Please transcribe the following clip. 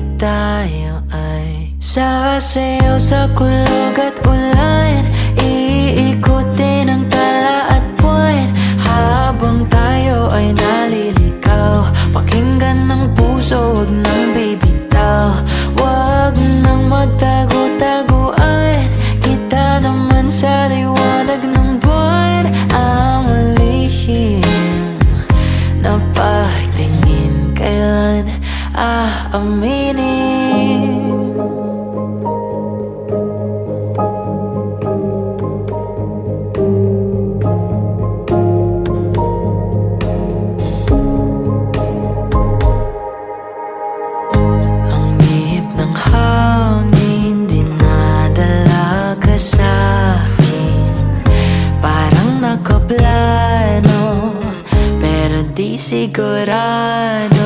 at tayo ay sasayaw sa kulog at ulan. Iikutin ang tala at buwan habang tayo ay naliligaw. Pakinggan ng puso, huwag nang bibitaw. Huwag nang magtago-taguan, kita naman sa liwanag ng buwan. Ang lihim na pagtingin, kailan aaminin? Ang ihip ng hangin dinadala ka sa'kin, parang nakaplano pero di sigurado.